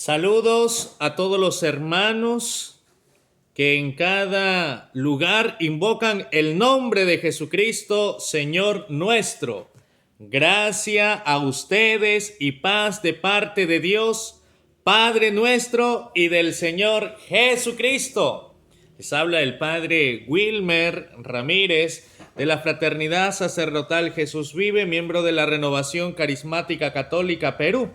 Saludos a todos los hermanos que en cada lugar invocan el nombre de Jesucristo, Señor nuestro. Gracia a ustedes y paz de parte de Dios, Padre nuestro y del Señor Jesucristo. Les habla el Padre Wilmer Ramírez de la Fraternidad Sacerdotal Jesús Vive, miembro de la Renovación Carismática Católica Perú.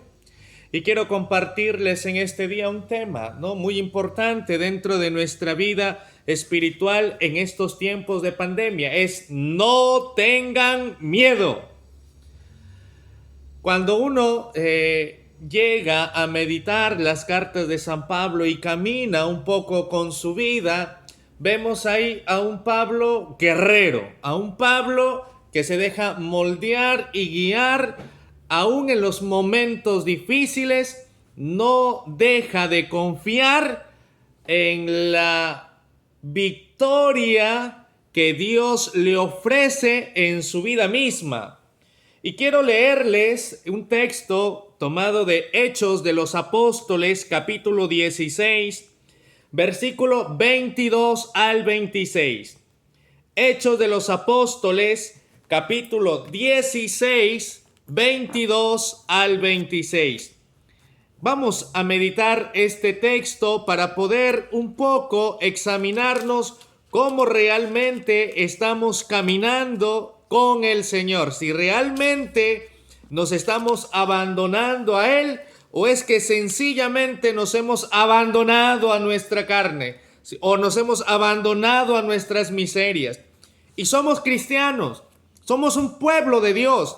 Y quiero compartirles en este día un tema, muy importante dentro de nuestra vida espiritual en estos tiempos de pandemia. Es no tengan miedo. Cuando uno llega a meditar las cartas de San Pablo y camina un poco con su vida, vemos ahí a un Pablo guerrero, a un Pablo que se deja moldear y guiar. Aún en los momentos difíciles, no deja de confiar en la victoria que Dios le ofrece en su vida misma. Y quiero leerles un texto tomado de Hechos de los Apóstoles, capítulo 16, versículo 22 al 26. Hechos de los Apóstoles, capítulo 16, 22 al 26. Vamos a meditar este texto para poder un poco examinarnos cómo realmente estamos caminando con el Señor. Si realmente nos estamos abandonando a Él o es que sencillamente nos hemos abandonado a nuestra carne o nos hemos abandonado a nuestras miserias. Y somos cristianos, somos un pueblo de Dios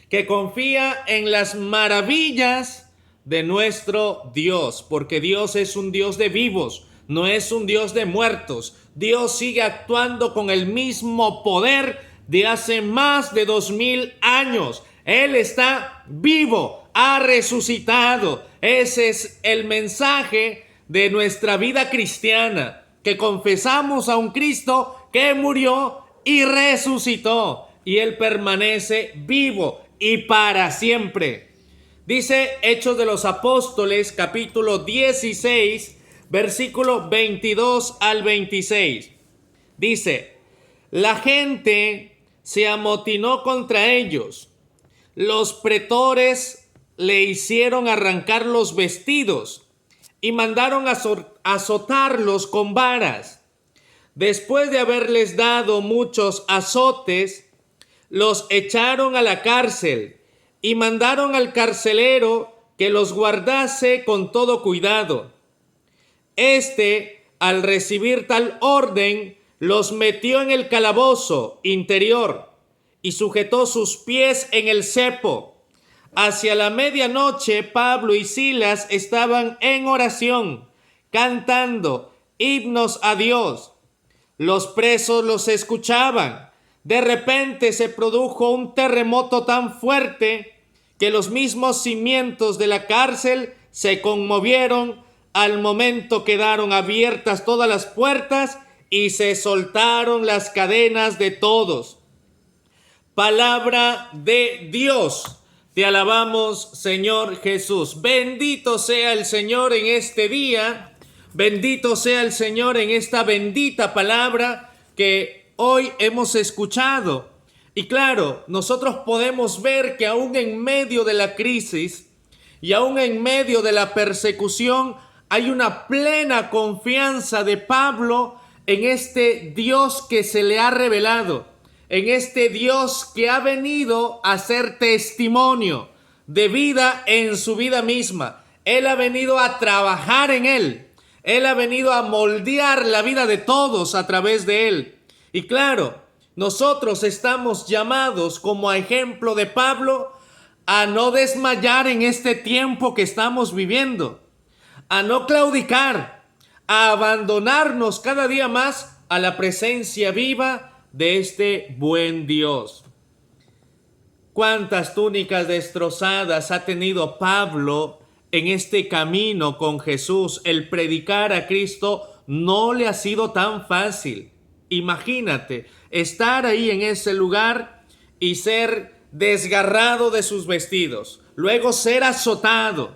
que confía en las maravillas de nuestro Dios, porque Dios es un Dios de vivos, no es un Dios de muertos. Dios sigue actuando con el mismo poder de hace más de 2000 años. Él está vivo, ha resucitado. Ese es el mensaje de nuestra vida cristiana, que confesamos a un Cristo que murió y resucitó, y Él permanece vivo y para siempre. Dice Hechos de los Apóstoles, capítulo 16, versículo 22 al 26. Dice: la gente se amotinó contra ellos. Los pretores le hicieron arrancar los vestidos y mandaron azotarlos con varas. Después de haberles dado muchos azotes, los echaron a la cárcel y mandaron al carcelero que los guardase con todo cuidado. Al recibir tal orden, los metió en el calabozo interior y sujetó sus pies en el cepo. Hacia la medianoche, Pablo y Silas estaban en oración, cantando himnos a Dios. Los presos los escuchaban. De repente se produjo un terremoto tan fuerte que los mismos cimientos de la cárcel se conmovieron. Al momento quedaron abiertas todas las puertas y se soltaron las cadenas de todos. Palabra de Dios. Te alabamos, Señor Jesús. Bendito sea el Señor en este día. Bendito sea el Señor en esta bendita palabra que hoy hemos escuchado. Y claro, nosotros podemos ver que aún en medio de la crisis y aún en medio de la persecución hay una plena confianza de Pablo en este Dios que se le ha revelado, en este Dios que ha venido a ser testimonio de vida en su vida misma. Él ha venido a trabajar en él. Él ha venido a moldear la vida de todos a través de él. Y claro, nosotros estamos llamados como a ejemplo de Pablo a no desmayar en este tiempo que estamos viviendo, a no claudicar, a abandonarnos cada día más a la presencia viva de este buen Dios. ¿Cuántas túnicas destrozadas ha tenido Pablo en este camino con Jesús? El predicar a Cristo no le ha sido tan fácil. Imagínate estar ahí en ese lugar y ser desgarrado de sus vestidos, luego ser azotado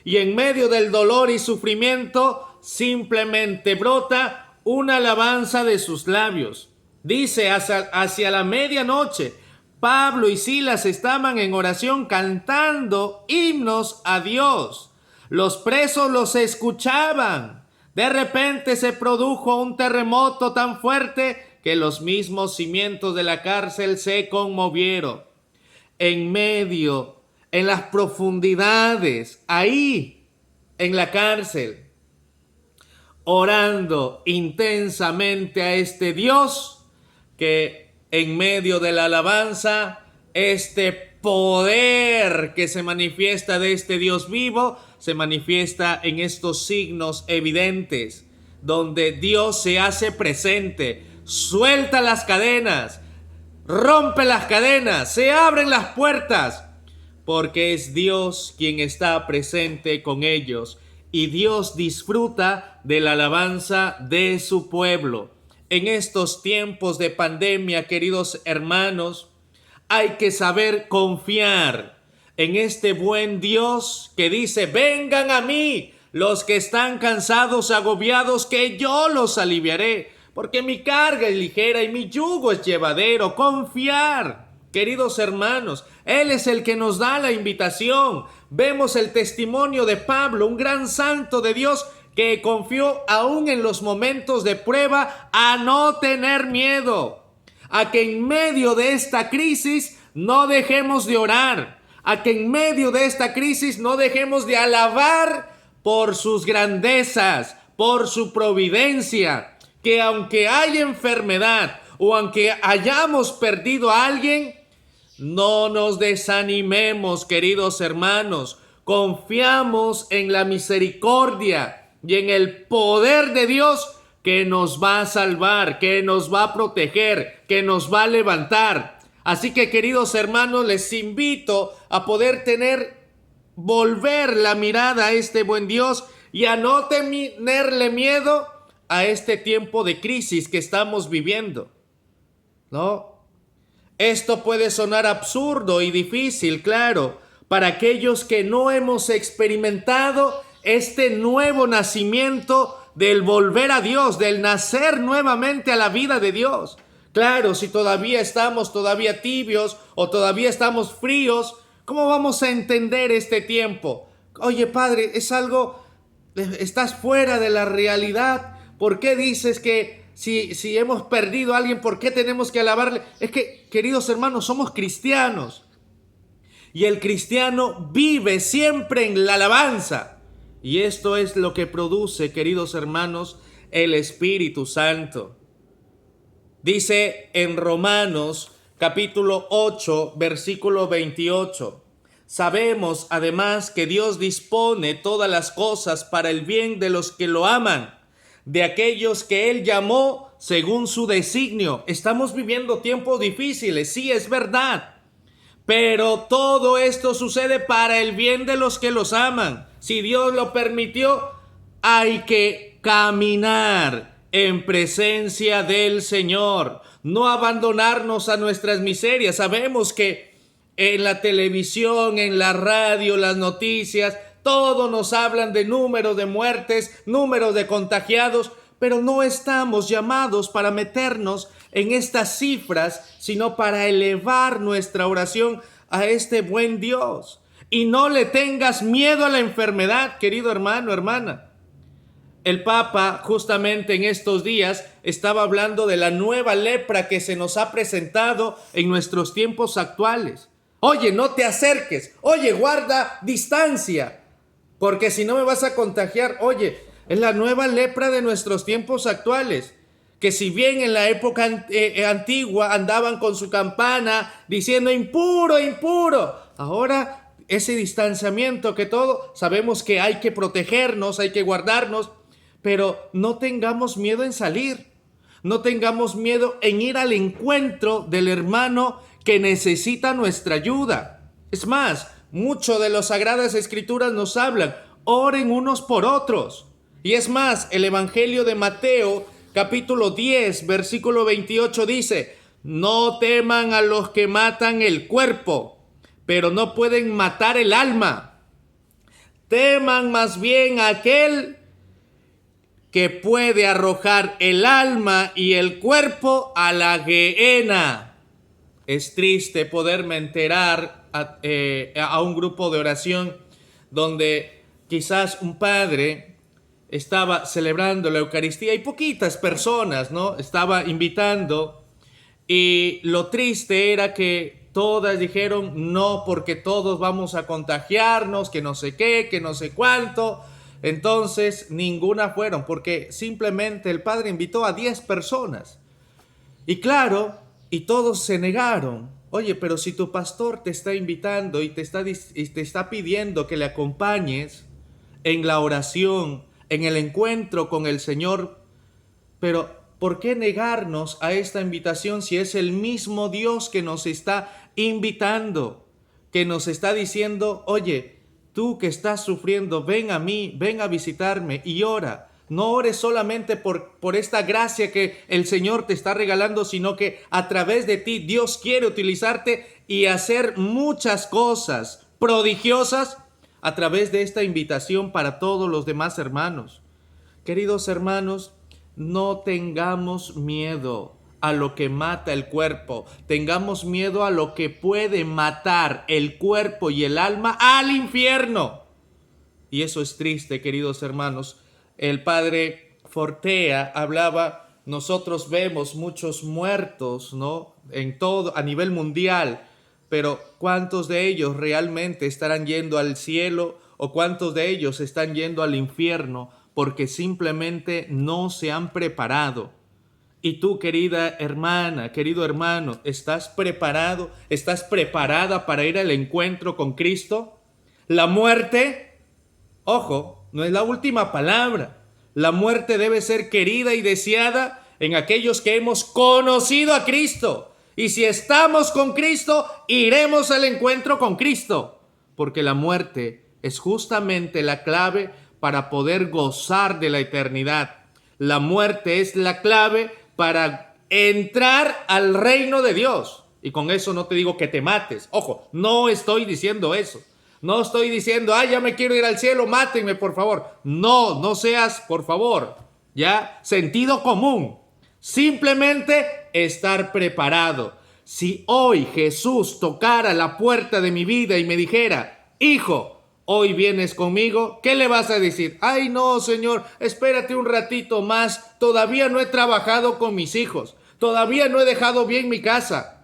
y en medio del dolor y sufrimiento simplemente brota una alabanza de sus labios. Dice, hacia la medianoche, Pablo y Silas estaban en oración cantando himnos a Dios. Los presos los escuchaban. De repente se produjo un terremoto tan fuerte que los mismos cimientos de la cárcel se conmovieron. En medio, en las profundidades, ahí, en la cárcel, orando intensamente a este Dios, que en medio de la alabanza, este poder que se manifiesta de este Dios vivo, se manifiesta en estos signos evidentes, donde Dios se hace presente, suelta las cadenas, rompe las cadenas, se abren las puertas, porque es Dios quien está presente con ellos y Dios disfruta de la alabanza de su pueblo. En estos tiempos de pandemia, queridos hermanos, hay que saber confiar en este buen Dios que dice: vengan a mí los que están cansados, agobiados, que yo los aliviaré, porque mi carga es ligera y mi yugo es llevadero. Confiar, queridos hermanos, Él es el que nos da la invitación. Vemos el testimonio de Pablo, un gran santo de Dios que confió aún en los momentos de prueba a no tener miedo, a que en medio de esta crisis no dejemos de orar, a que en medio de esta crisis no dejemos de alabar por sus grandezas, por su providencia, que aunque haya enfermedad o aunque hayamos perdido a alguien, no nos desanimemos, queridos hermanos. Confiamos en la misericordia y en el poder de Dios que nos va a salvar, que nos va a proteger, que nos va a levantar. Así que, queridos hermanos, les invito a poder volver la mirada a este buen Dios y a no tenerle miedo a este tiempo de crisis que estamos viviendo, ¿no? Esto puede sonar absurdo y difícil, claro, para aquellos que no hemos experimentado este nuevo nacimiento del volver a Dios, del nacer nuevamente a la vida de Dios. Claro, si todavía estamos tibios o todavía estamos fríos, ¿cómo vamos a entender este tiempo? Oye, Padre, estás fuera de la realidad. ¿Por qué dices que si hemos perdido a alguien, por qué tenemos que alabarle? Es que, queridos hermanos, somos cristianos. Y el cristiano vive siempre en la alabanza. Y esto es lo que produce, queridos hermanos, el Espíritu Santo. Dice en Romanos capítulo 8, versículo 28. Sabemos además que Dios dispone todas las cosas para el bien de los que lo aman, de aquellos que Él llamó según su designio. Estamos viviendo tiempos difíciles, sí, es verdad. Pero todo esto sucede para el bien de los que los aman. Si Dios lo permitió, hay que caminar en presencia del Señor. No abandonarnos a nuestras miserias. Sabemos que en la televisión, en la radio, las noticias, todos nos hablan de números de muertes, números de contagiados, pero no estamos llamados para meternos en estas cifras, sino para elevar nuestra oración a este buen Dios. Y no le tengas miedo a la enfermedad, querido hermano, hermana. El Papa justamente en estos días estaba hablando de la nueva lepra que se nos ha presentado en nuestros tiempos actuales. Oye, no te acerques. Oye, guarda distancia, porque si no me vas a contagiar. Oye, es la nueva lepra de nuestros tiempos actuales, que si bien en la época antigua andaban con su campana diciendo impuro, impuro, ahora ese distanciamiento que todo, sabemos que hay que protegernos, hay que guardarnos, pero no tengamos miedo en salir, no tengamos miedo en ir al encuentro del hermano que necesita nuestra ayuda. Es más, mucho de las Sagradas Escrituras nos hablan, oren unos por otros. Y es más, el Evangelio de Mateo, capítulo 10, versículo 28 dice: no teman a los que matan el cuerpo, pero no pueden matar el alma. Teman más bien a aquel que puede arrojar el alma y el cuerpo a la gehenna. Es triste poderme enterar a un grupo de oración donde quizás un padre estaba celebrando la Eucaristía y poquitas personas, ¿no? Estaba invitando, y lo triste era que todas dijeron no, porque todos vamos a contagiarnos, que no sé qué, que no sé cuánto. Entonces ninguna fueron, porque simplemente el padre invitó a 10 personas. Y claro, y todos se negaron. Oye, pero si tu pastor te está invitando y te está pidiendo que le acompañes en la oración, en el encuentro con el Señor, pero ¿por qué negarnos a esta invitación si es el mismo Dios que nos está invitando, que nos está diciendo, oye, tú que estás sufriendo, ven a mí, ven a visitarme y ora? No ores solamente por esta gracia que el Señor te está regalando, sino que a través de ti Dios quiere utilizarte y hacer muchas cosas prodigiosas a través de esta invitación para todos los demás hermanos. Queridos hermanos, no tengamos miedo a lo que mata el cuerpo, tengamos miedo a lo que puede matar el cuerpo y el alma al infierno. Y eso es triste, queridos hermanos. El padre Fortea hablaba, nosotros vemos muchos muertos, ¿no? En todo, a nivel mundial, pero ¿cuántos de ellos realmente estarán yendo al cielo o cuántos de ellos están yendo al infierno porque simplemente no se han preparado? Y tú, querida hermana, querido hermano, ¿estás preparado? ¿Estás preparada para ir al encuentro con Cristo? La muerte, ojo, no es la última palabra. La muerte debe ser querida y deseada en aquellos que hemos conocido a Cristo. Y si estamos con Cristo, iremos al encuentro con Cristo. Porque la muerte es justamente la clave para poder gozar de la eternidad. La muerte es la clave para entrar al reino de Dios. Y con eso no te digo que te mates. Ojo, no estoy diciendo eso. No estoy diciendo, ya me quiero ir al cielo, mátenme, por favor. No, no seas, por favor, ya, sentido común. Simplemente estar preparado. Si hoy Jesús tocara la puerta de mi vida y me dijera, hijo, hoy vienes conmigo, ¿qué le vas a decir? Ay, no, Señor, espérate un ratito más. Todavía no he trabajado con mis hijos. Todavía no he dejado bien mi casa.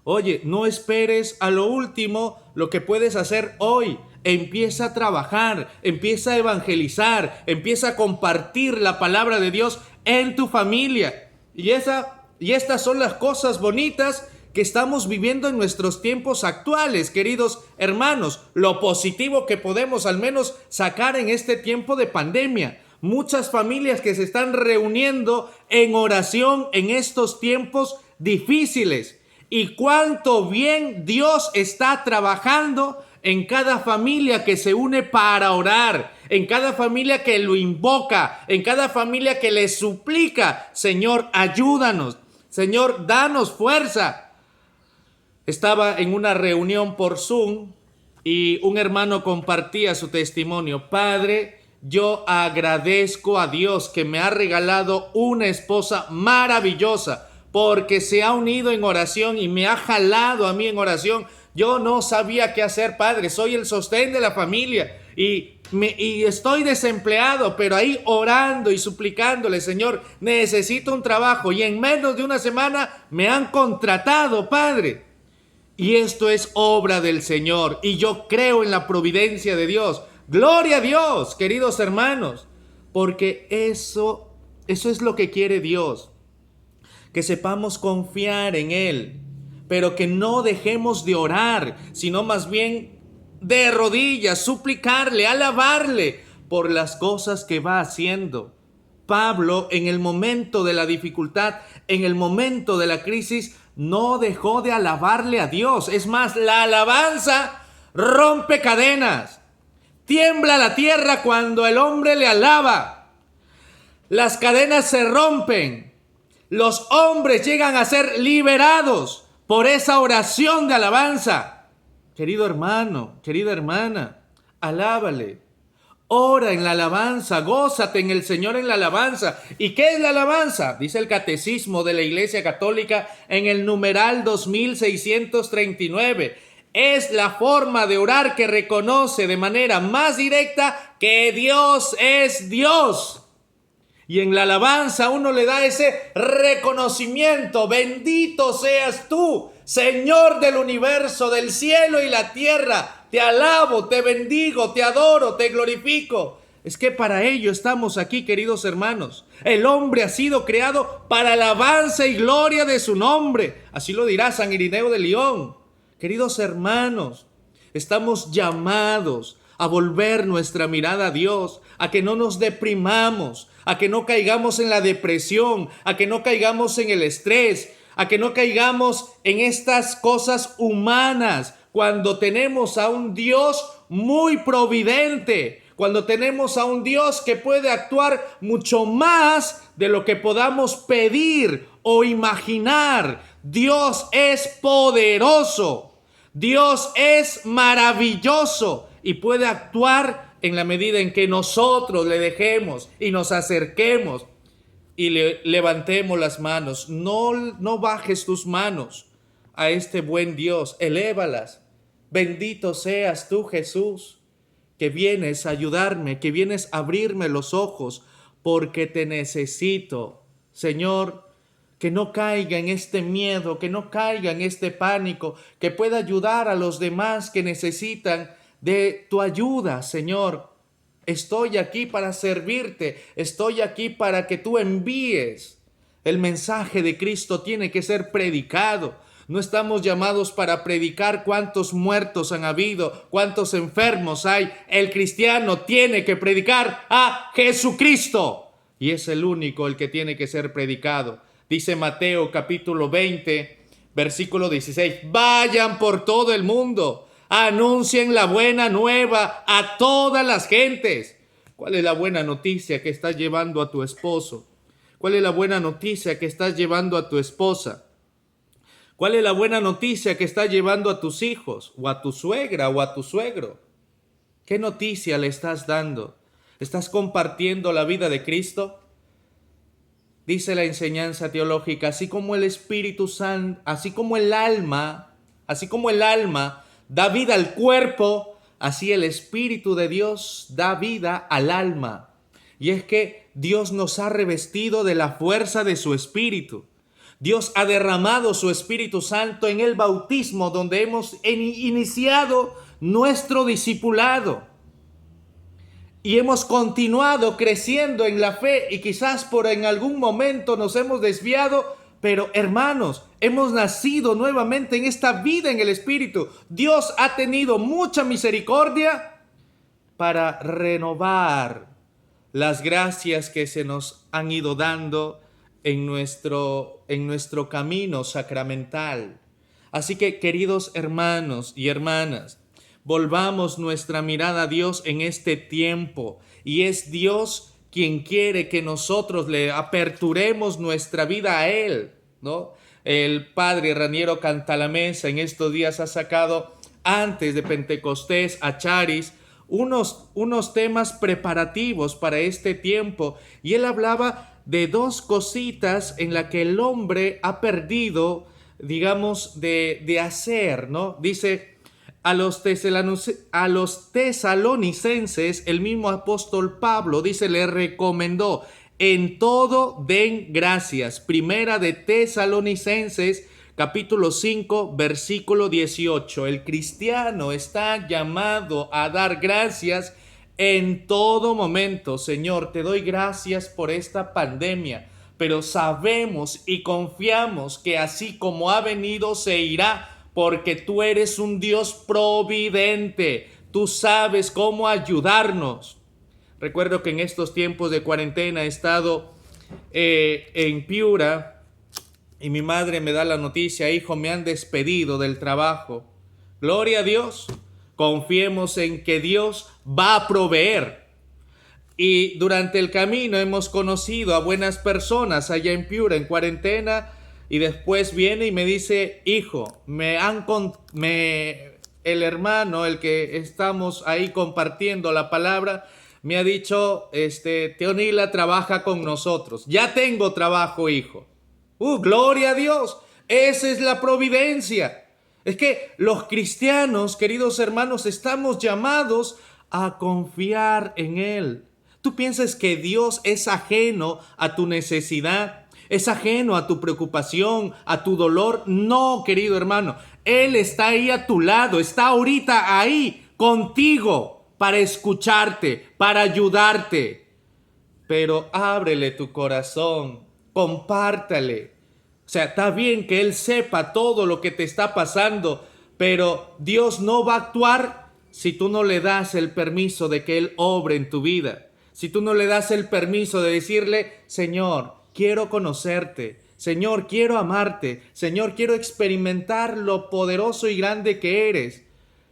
Oye, no esperes a lo último lo que puedes hacer hoy. Empieza a trabajar, empieza a evangelizar, empieza a compartir la palabra de Dios en tu familia. Y estas son las cosas bonitas que estamos viviendo en nuestros tiempos actuales, queridos hermanos. Lo positivo que podemos al menos sacar en este tiempo de pandemia. Muchas familias que se están reuniendo en oración en estos tiempos difíciles. Y cuánto bien Dios está trabajando en cada familia que se une para orar, en cada familia que lo invoca, en cada familia que le suplica, Señor, ayúdanos, Señor, danos fuerza. Estaba en una reunión por Zoom y un hermano compartía su testimonio. Padre, yo agradezco a Dios que me ha regalado una esposa maravillosa, porque se ha unido en oración y me ha jalado a mí en oración. Yo no sabía qué hacer, Padre, soy el sostén de la familia y estoy desempleado, pero ahí orando y suplicándole, Señor, necesito un trabajo, y en menos de una semana me han contratado, Padre. Y esto es obra del Señor, y yo creo en la providencia de Dios. Gloria a Dios, queridos hermanos, porque eso es lo que quiere Dios. Que sepamos confiar en Él, pero que no dejemos de orar, sino más bien de rodillas, suplicarle, alabarle por las cosas que va haciendo. Pablo, en el momento de la dificultad, en el momento de la crisis, no dejó de alabarle a Dios. Es más, la alabanza rompe cadenas. Tiembla la tierra cuando el hombre le alaba. Las cadenas se rompen. Los hombres llegan a ser liberados por esa oración de alabanza. Querido hermano, querida hermana, Alábale. Ora en la alabanza, gózate en el Señor en la alabanza. ¿Y qué es la alabanza? Dice el Catecismo de la Iglesia Católica en el numeral 2639. Es la forma de orar que reconoce de manera más directa que Dios es Dios. Y en la alabanza uno le da ese reconocimiento. Bendito seas tú, Señor del universo, del cielo y la tierra. Te alabo, te bendigo, te adoro, te glorifico. Es que para ello estamos aquí, queridos hermanos. El hombre ha sido creado para alabanza y gloria de su nombre. Así lo dirá San Irineo de León. Queridos hermanos, estamos llamados a volver nuestra mirada a Dios, a que no nos deprimamos, a que no caigamos en la depresión, a que no caigamos en el estrés, a que no caigamos en estas cosas humanas, cuando tenemos a un Dios muy providente, cuando tenemos a un Dios que puede actuar mucho más de lo que podamos pedir o imaginar. Dios es poderoso, Dios es maravilloso y puede actuar en la medida en que nosotros le dejemos y nos acerquemos y le levantemos las manos. No bajes tus manos a este buen Dios, elévalas. Bendito seas tú, Jesús, que vienes a ayudarme, que vienes a abrirme los ojos, porque te necesito. Señor, que no caiga en este miedo, que no caiga en este pánico, que pueda ayudar a los demás que necesitan de tu ayuda, Señor. Estoy aquí para servirte, estoy aquí para que tú envíes. El mensaje de Cristo tiene que ser predicado. No estamos llamados para predicar cuántos muertos han habido, cuántos enfermos hay. El cristiano tiene que predicar a Jesucristo y es el único el que tiene que ser predicado. Dice Mateo capítulo 20, versículo 16, vayan por todo el mundo, anuncien la buena nueva a todas las gentes. ¿Cuál es la buena noticia que estás llevando a tu esposo? ¿Cuál es la buena noticia que estás llevando a tu esposa? ¿Cuál es la buena noticia que estás llevando a tus hijos, o a tu suegra, o a tu suegro? ¿Qué noticia le estás dando? ¿Estás compartiendo la vida de Cristo? Dice la enseñanza teológica, así como el Espíritu Santo, así como el alma da vida al cuerpo, así el Espíritu de Dios da vida al alma. Y es que Dios nos ha revestido de la fuerza de su Espíritu. Dios ha derramado su Espíritu Santo en el bautismo, donde hemos iniciado nuestro discipulado. Y hemos continuado creciendo en la fe y quizás en algún momento nos hemos desviado, pero hermanos, hemos nacido nuevamente en esta vida en el Espíritu. Dios ha tenido mucha misericordia para renovar las gracias que se nos han ido dando en nuestro camino sacramental. Así que, queridos hermanos y hermanas, volvamos nuestra mirada a Dios en este tiempo, y es Dios quien quiere que nosotros le aperturemos nuestra vida a Él, ¿no? El padre Raniero Cantalamessa en estos días ha sacado, antes de Pentecostés, a Charis, unos temas preparativos para este tiempo, y él hablaba de dos cositas en las que el hombre ha perdido, digamos, de hacer, ¿no? Dice, a los tesalonicenses, el mismo apóstol Pablo, dice, le recomendó, en todo den gracias. Primera de Tesalonicenses, capítulo 5, versículo 18. El cristiano está llamado a dar gracias en todo momento. Señor, te doy gracias por esta pandemia, pero sabemos y confiamos que así como ha venido, se irá, porque tú eres un Dios providente. Tú sabes cómo ayudarnos. Recuerdo que en estos tiempos de cuarentena he estado en Piura y mi madre me da la noticia, hijo, me han despedido del trabajo. Gloria a Dios. Confiemos en que Dios va a proveer. Y durante el camino hemos conocido a buenas personas allá en Piura, en cuarentena, y después viene y me dice, hijo, me el hermano, el que estamos ahí compartiendo la palabra, me ha dicho, Teonila trabaja con nosotros. Ya tengo trabajo, hijo. Gloria a Dios. Esa es la providencia. Es que los cristianos, queridos hermanos, estamos llamados a confiar en Él. ¿Tú piensas que Dios es ajeno a tu necesidad? ¿Es ajeno a tu preocupación, a tu dolor? No, querido hermano. Él está ahí a tu lado, está ahorita ahí contigo para escucharte, para ayudarte. Pero ábrele tu corazón, compártale. O sea, está bien que Él sepa todo lo que te está pasando, pero Dios no va a actuar si tú no le das el permiso de que Él obre en tu vida. Si tú no le das el permiso de decirle, Señor, quiero conocerte. Señor, quiero amarte. Señor, quiero experimentar lo poderoso y grande que eres.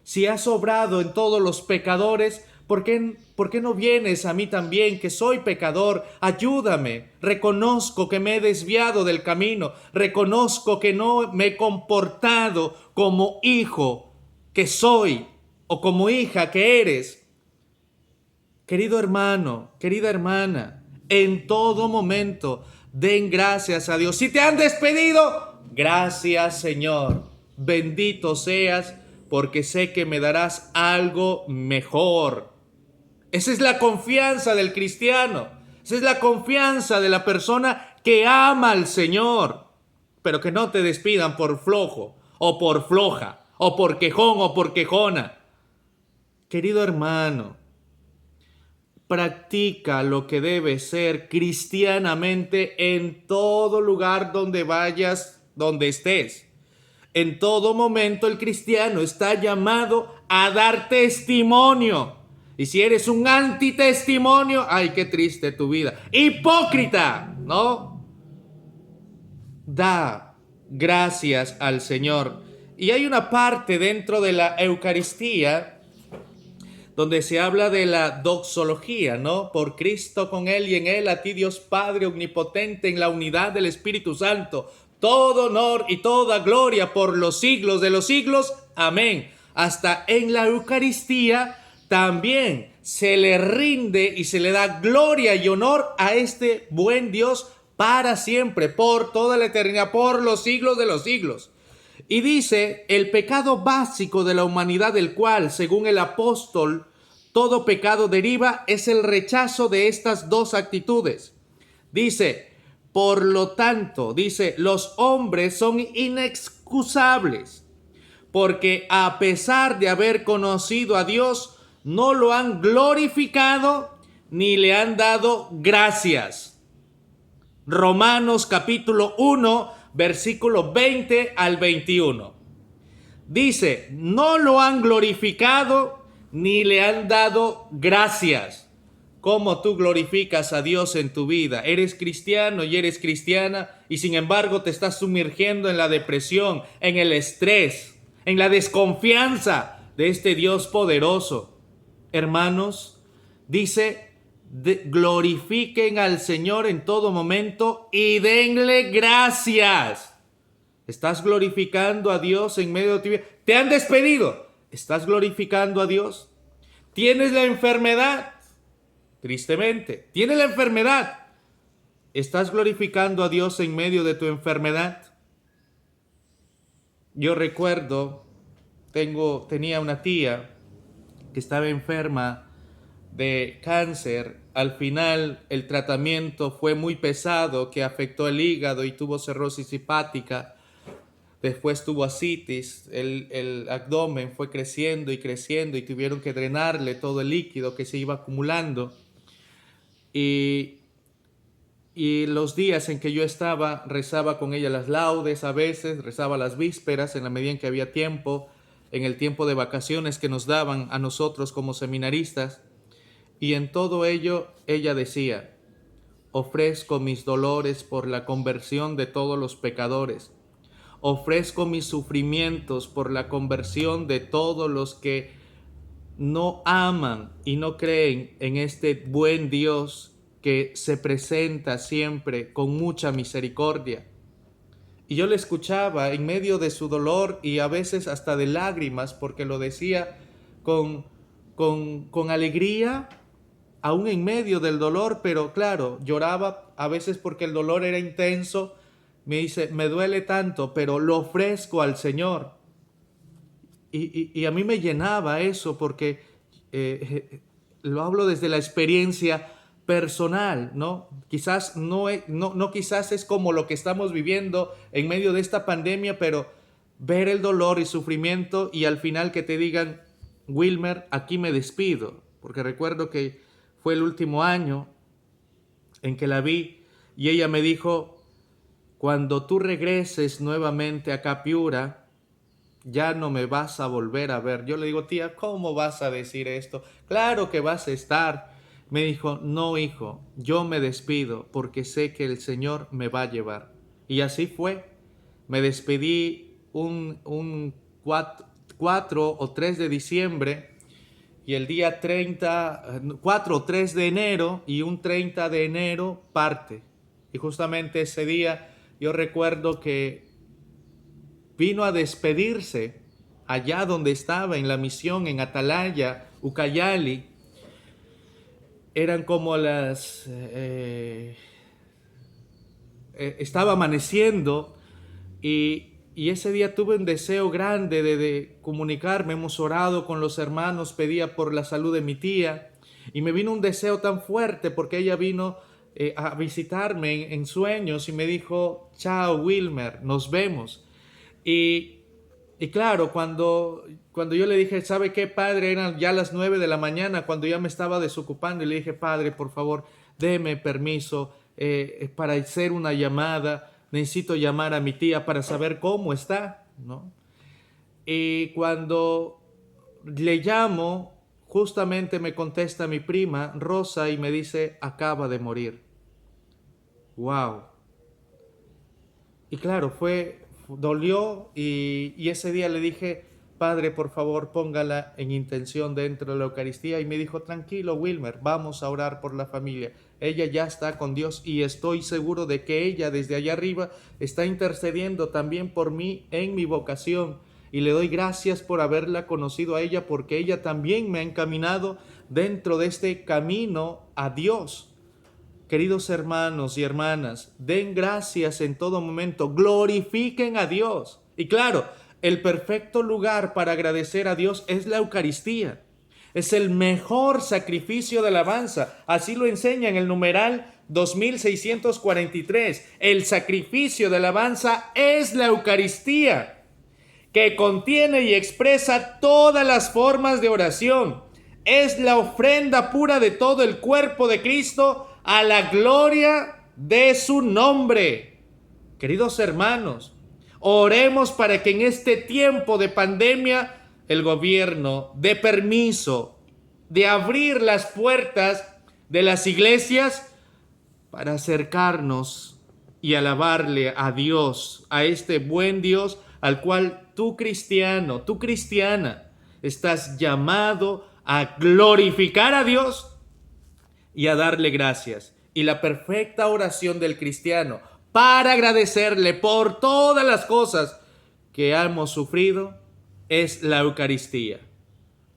Si has obrado en todos los pecadores, ¿por qué no vienes a mí también, que soy pecador? Ayúdame. Reconozco que me he desviado del camino. Reconozco que no me he comportado como hijo que soy o como hija que eres. Querido hermano, querida hermana, en todo momento den gracias a Dios. Si te han despedido, gracias, Señor. Bendito seas, porque sé que me darás algo mejor. Esa es la confianza del cristiano. Esa es la confianza de la persona que ama al Señor. Pero que no te despidan por flojo, o por floja, o por quejón, o por quejona. Querido hermano, practica lo que debe ser cristianamente en todo lugar donde vayas, donde estés. En todo momento el cristiano está llamado a dar testimonio. Y si eres un antitestimonio, ¡ay, qué triste tu vida! ¡Hipócrita! ¿No? Da gracias al Señor. Y hay una parte dentro de la Eucaristía donde se habla de la doxología, ¿no? Por Cristo, con Él y en Él, a ti Dios Padre omnipotente, en la unidad del Espíritu Santo, todo honor y toda gloria por los siglos de los siglos. Amén. Hasta en la Eucaristía también se le rinde y se le da gloria y honor a este buen Dios para siempre, por toda la eternidad, por los siglos de los siglos. Y dice, el pecado básico de la humanidad, del cual, según el apóstol, todo pecado deriva, es el rechazo de estas dos actitudes. Dice, por lo tanto, dice, los hombres son inexcusables, porque a pesar de haber conocido a Dios, no lo han glorificado ni le han dado gracias. Romanos capítulo 1, versículo 20 al 21. Dice, no lo han glorificado ni le han dado gracias. ¿Cómo tú glorificas a Dios en tu vida? Eres cristiano y eres cristiana y sin embargo te estás sumergiendo en la depresión, en el estrés, en la desconfianza de este Dios poderoso. Hermanos, dice, glorifiquen al Señor en todo momento y denle gracias. ¿Estás glorificando a Dios en medio de tu vida? ¿Te han despedido? ¿Estás glorificando a Dios? ¿Tienes la enfermedad? Tristemente, ¿tienes la enfermedad? ¿Estás glorificando a Dios en medio de tu enfermedad? Yo recuerdo, tenía una tía que estaba enferma de cáncer. Al final el tratamiento fue muy pesado, que afectó el hígado y tuvo cirrosis hepática. Después tuvo ascitis, el abdomen fue creciendo y creciendo y tuvieron que drenarle todo el líquido que se iba acumulando. Y los días en que yo estaba, rezaba con ella las laudes a veces, rezaba las vísperas en la medida en que había tiempo, en el tiempo de vacaciones que nos daban a nosotros como seminaristas. Y en todo ello ella decía, ofrezco mis dolores por la conversión de todos los pecadores. Ofrezco mis sufrimientos por la conversión de todos los que no aman y no creen en este buen Dios que se presenta siempre con mucha misericordia. Y yo le escuchaba en medio de su dolor y a veces hasta de lágrimas, porque lo decía con alegría, aún en medio del dolor, pero claro, lloraba a veces porque el dolor era intenso. Me dice, me duele tanto, pero lo ofrezco al Señor. Y a mí me llenaba eso porque lo hablo desde la experiencia personal, ¿no? Quizás no quizás es como lo que estamos viviendo en medio de esta pandemia, pero ver el dolor y sufrimiento y al final que te digan, Wilmer, aquí me despido, porque recuerdo que fue el último año en que la vi y ella me dijo, cuando tú regreses nuevamente a Capiura, ya no me vas a volver a ver. Yo le digo, tía, ¿cómo vas a decir esto? Claro que vas a estar. Me dijo, no, hijo, yo me despido porque sé que el Señor me va a llevar. Y así fue. Me despedí un 4 o 3 de diciembre y el día 4 o 3 de enero y un 30 de enero parte. Y justamente ese día yo recuerdo que vino a despedirse allá donde estaba en la misión en Atalaya, Ucayali. Eran como estaba amaneciendo y ese día tuve un deseo grande de comunicarme. Hemos orado con los hermanos, pedía por la salud de mi tía y me vino un deseo tan fuerte porque ella vino a visitarme en sueños y me dijo, chao Wilmer, nos vemos. Y, y claro, cuando yo le dije, ¿sabe qué, padre? Eran ya las 9 de la mañana, cuando ya me estaba desocupando, y le dije, padre, por favor, déme permiso para hacer una llamada. Necesito llamar a mi tía para saber cómo está, ¿no? Y cuando le llamo, justamente me contesta mi prima, Rosa, y me dice, acaba de morir. ¡Wow! Y claro, dolió y ese día le dije, Padre, por favor, póngala en intención dentro de la Eucaristía. Y me dijo, tranquilo, Wilmer, vamos a orar por la familia. Ella ya está con Dios y estoy seguro de que ella desde allá arriba está intercediendo también por mí en mi vocación. Y le doy gracias por haberla conocido a ella porque ella también me ha encaminado dentro de este camino a Dios. Queridos hermanos y hermanas, den gracias en todo momento, glorifiquen a Dios. Y claro, el perfecto lugar para agradecer a Dios es la Eucaristía. Es el mejor sacrificio de alabanza. Así lo enseña en el numeral 2643. El sacrificio de alabanza es la Eucaristía, que contiene y expresa todas las formas de oración. Es la ofrenda pura de todo el cuerpo de Cristo a la gloria de su nombre. Queridos hermanos, oremos para que en este tiempo de pandemia el gobierno dé permiso de abrir las puertas de las iglesias para acercarnos y alabarle a Dios, a este buen Dios al cual tú cristiano, tú cristiana, estás llamado a glorificar a Dios y a darle gracias. Y la perfecta oración del cristiano para agradecerle por todas las cosas que hemos sufrido es la Eucaristía.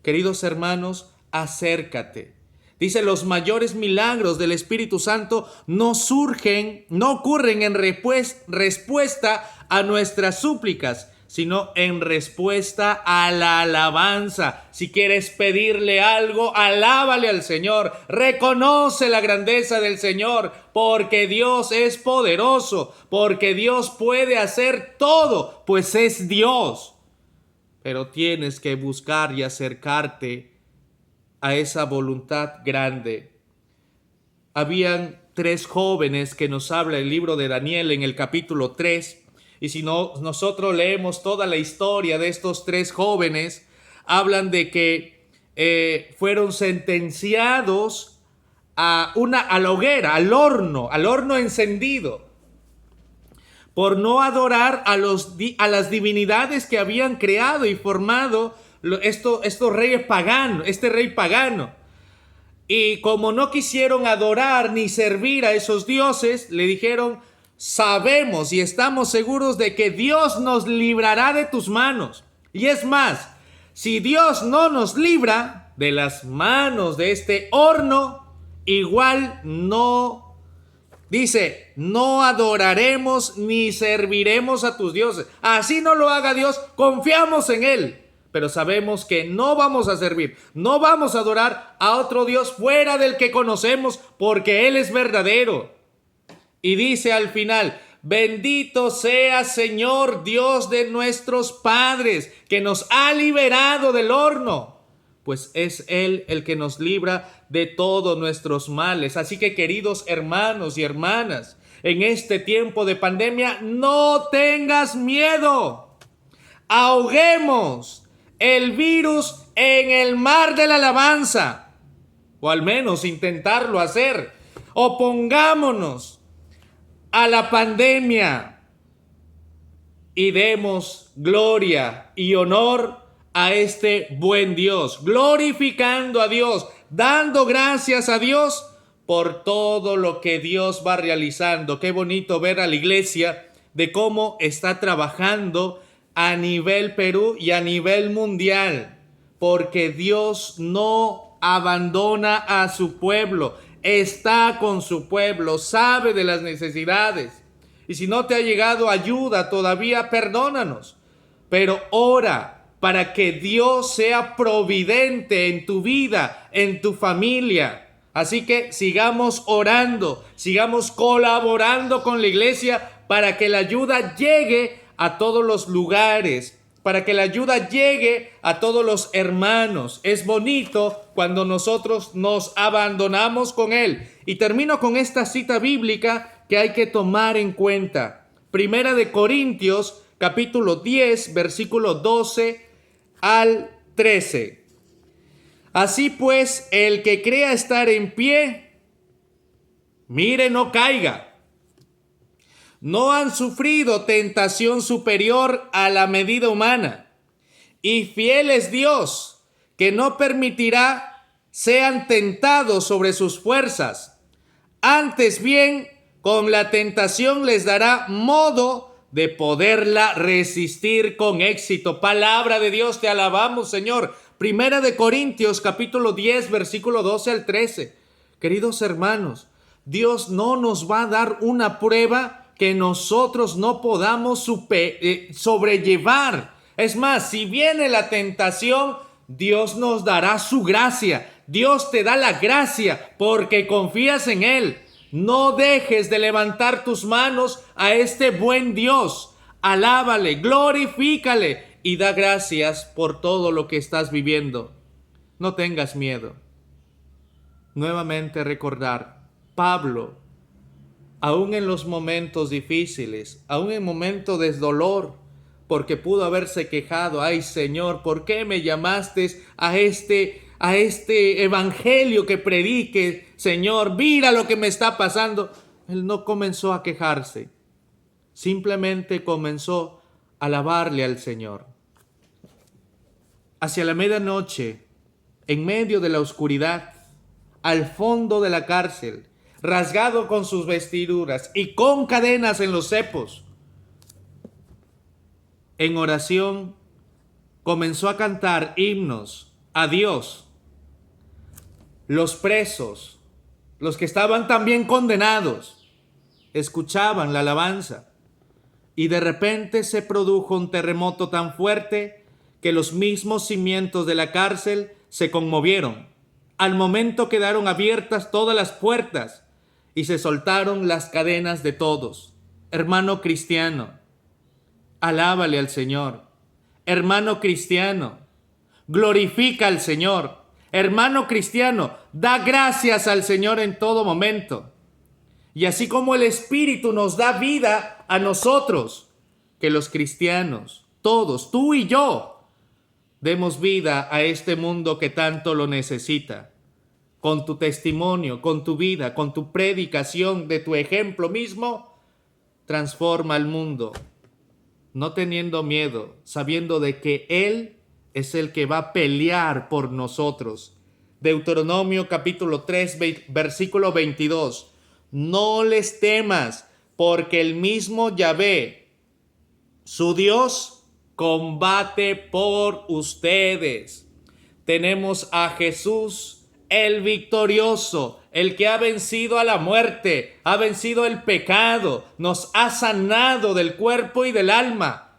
Queridos hermanos, acércate. Dice, los mayores milagros del Espíritu Santo no ocurren en respuesta a nuestras súplicas, sino en respuesta a la alabanza. Si quieres pedirle algo, alábale al Señor, reconoce la grandeza del Señor, porque Dios es poderoso, porque Dios puede hacer todo, pues es Dios. Pero tienes que buscar y acercarte a esa voluntad grande. Habían 3 jóvenes que nos habla el libro de Daniel en el capítulo 3. Y si no, nosotros leemos toda la historia de estos 3 jóvenes, hablan de que fueron sentenciados a la hoguera, al horno encendido, por no adorar a las divinidades que habían creado y formado estos reyes paganos, este rey pagano. Y como no quisieron adorar ni servir a esos dioses, le dijeron, sabemos y estamos seguros de que Dios nos librará de tus manos. Y es más, si Dios no nos libra de las manos de este horno, igual no, dice, no adoraremos ni serviremos a tus dioses. Así no lo haga Dios, confiamos en Él. Pero sabemos que no vamos a servir, no vamos a adorar a otro Dios fuera del que conocemos, porque Él es verdadero. Y dice al final, bendito sea Señor Dios de nuestros padres, que nos ha liberado del horno, pues es Él el que nos libra de todos nuestros males. Así que, queridos hermanos y hermanas, en este tiempo de pandemia, no tengas miedo. Ahoguemos el virus en el mar de la alabanza, o al menos intentarlo hacer. Opongámonos a la pandemia y demos gloria y honor a este buen Dios, glorificando a Dios, dando gracias a Dios por todo lo que Dios va realizando. Qué bonito ver a la iglesia de cómo está trabajando a nivel Perú y a nivel mundial, porque Dios no abandona a su pueblo, está con su pueblo, sabe de las necesidades. Y si no te ha llegado ayuda todavía, perdónanos, pero ora para que Dios sea providente en tu vida, en tu familia. Así que sigamos orando, sigamos colaborando con la iglesia para que la ayuda llegue a todos los lugares, para que la ayuda llegue a todos los hermanos. Es bonito cuando nosotros nos abandonamos con Él. Y termino con esta cita bíblica que hay que tomar en cuenta. Primera de Corintios, capítulo 10, versículo 12 al 13. Así pues, el que crea estar en pie, mire, no caiga. No han sufrido tentación superior a la medida humana. Y fiel es Dios, que no permitirá sean tentados sobre sus fuerzas. Antes bien, con la tentación les dará modo de poderla resistir con éxito. Palabra de Dios, te alabamos, Señor. Primera de Corintios, capítulo 10, versículo 12 al 13. Queridos hermanos, Dios no nos va a dar una prueba que nosotros no podamos sobrellevar. Es más, si viene la tentación, Dios nos dará su gracia. Dios te da la gracia porque confías en Él. No dejes de levantar tus manos a este buen Dios. Alábale, glorifícale y da gracias por todo lo que estás viviendo. No tengas miedo. Nuevamente recordar, Pablo, aún en los momentos difíciles, aún en momentos de dolor, porque pudo haberse quejado, ay Señor, ¿por qué me llamaste a este evangelio que predique? Señor, mira lo que me está pasando. Él no comenzó a quejarse, simplemente comenzó a alabarle al Señor. Hacia la medianoche, en medio de la oscuridad, al fondo de la cárcel, rasgado con sus vestiduras y con cadenas en los cepos, en oración comenzó a cantar himnos a Dios. Los presos, los que estaban también condenados, escuchaban la alabanza y de repente se produjo un terremoto tan fuerte que los mismos cimientos de la cárcel se conmovieron. Al momento quedaron abiertas todas las puertas y se soltaron las cadenas de todos. Hermano cristiano, alábale al Señor. Hermano cristiano, glorifica al Señor. Hermano cristiano, da gracias al Señor en todo momento. Y así como el Espíritu nos da vida a nosotros, que los cristianos, todos, tú y yo, demos vida a este mundo que tanto lo necesita. Con tu testimonio, con tu vida, con tu predicación, de tu ejemplo mismo, transforma el mundo, no teniendo miedo, sabiendo de que Él es el que va a pelear por nosotros. Deuteronomio capítulo 3, versículo 22. No les temas, porque el mismo Yahvé, su Dios, combate por ustedes. Tenemos a Jesús, el victorioso, el que ha vencido a la muerte, ha vencido el pecado, nos ha sanado del cuerpo y del alma.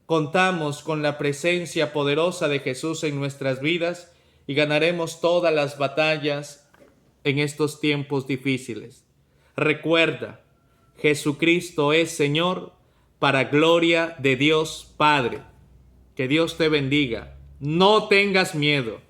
Contamos con la presencia poderosa de Jesús en nuestras vidas y ganaremos todas las batallas en estos tiempos difíciles. Recuerda, Jesucristo es Señor para gloria de Dios Padre. Que Dios te bendiga. No tengas miedo.